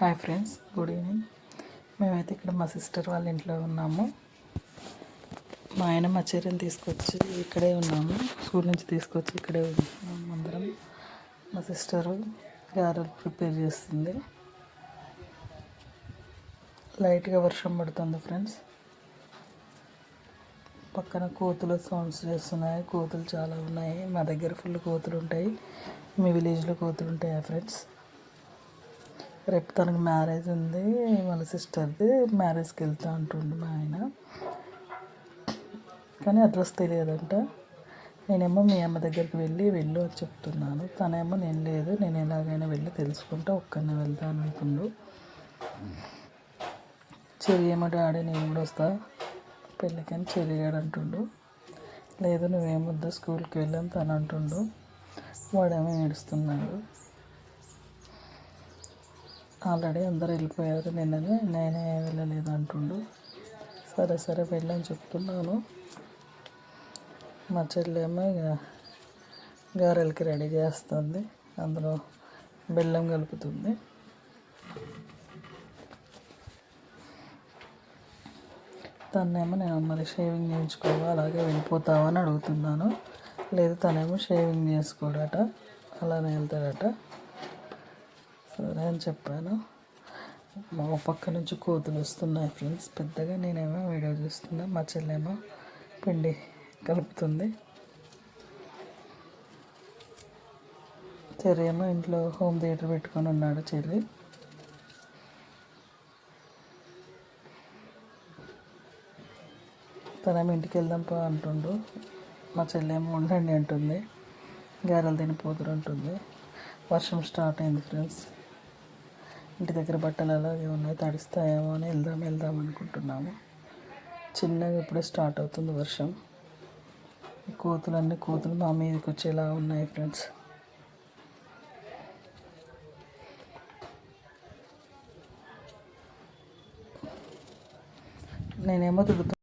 Hi friends, good evening. మేమైతే ఇక్కడ మా సిస్టర్ వాళ్ళ ఇంట్లో ఉన్నాము. మా ఆయన మా చీరని తీసుకొచ్చి ఇక్కడే ఉన్నాము. స్కూల్ నుంచి తీసుకొచ్చి ఇక్కడే ఉన్నాము అందరం. మా సిస్టరు గారెలు ప్రిపేర్ చేస్తుంది. లైట్గా వర్షం పడుతుంది ఫ్రెండ్స్. పక్కన కోతుల సౌండ్స్ చేస్తున్నాయి. కోతులు చాలా ఉన్నాయి. మా దగ్గర ఫుల్ కోతులు ఉంటాయి. మీ విలేజ్లో కోతులు ఉంటాయా ఫ్రెండ్స్? రేపు తనకు మ్యారేజ్ ఉంది, వాళ్ళ సిస్టర్ది. మ్యారేజ్కి వెళ్తా అంటుండు మా ఆయన, కానీ అడ్రస్ తెలియదంట. నేనేమో మీ అమ్మ దగ్గరికి వెళ్ళు అని చెప్తున్నాను. తనేమో నేను లేదు, నేను ఎలాగైనా వెళ్ళి తెలుసుకుంటా, ఒక్కనే వెళ్తాను అనుకుండు. చెరి ఏమో డాడీ నేను కూడా వస్తా పెళ్ళికని చెరిగాడు అంటుండు. లేదు నువ్వేమొద్దు స్కూల్కి వెళ్ళని తను అంటుండు. వాడేమో ఏడుస్తున్నాడు. ఆల్రెడీ అందరు వెళ్ళిపోయారు నిన్ననే, నేనే వెళ్ళలేదు అంటుండు. సరే సరే వెళ్ళని చెప్తున్నాను. మా చెల్లెమో ఇక గారెలకి రెడీ చేస్తుంది. అందులో బెల్లం కలుపుతుంది. తనేమో నేను మరి షేవింగ్ చేయించుకోవా అలాగే వెళ్ళిపోతావా అని అడుగుతున్నాను. లేదు తనేమో షేవింగ్ చేసుకోడట, అలానే వెళ్తాడట. సరే అని చెప్పాను. మా పక్క నుంచి కోతులు వస్తున్నాయి ఫ్రెండ్స్ పెద్దగా. నేనేమో వీడియో చూస్తున్నా, మా చెల్లేమో పిండి కలుపుతుంది. చెర్రీ ఏమో ఇంట్లో హోమ్ థియేటర్ పెట్టుకొని ఉన్నాడు. చెర్రీ తనేమో ఇంటికి వెళ్దాంపా అంటుండు. మా చెల్లేమో ఉండండి అంటుంది. గారెలు తినిపోతురు అంటుంది. వర్షం స్టార్ట్ అయింది ఫ్రెండ్స్. ఇంటి దగ్గర బట్టలు అలాగే ఉన్నాయి, తడిస్తాయేమో అని వెళ్దాం అనుకుంటున్నాము. చిన్నగా ఇప్పుడే స్టార్ట్ అవుతుంది వర్షం. కోతులు మా మీదకి వచ్చేలా ఉన్నాయి ఫ్రెండ్స్. నేనేమో తిరుగుతాను.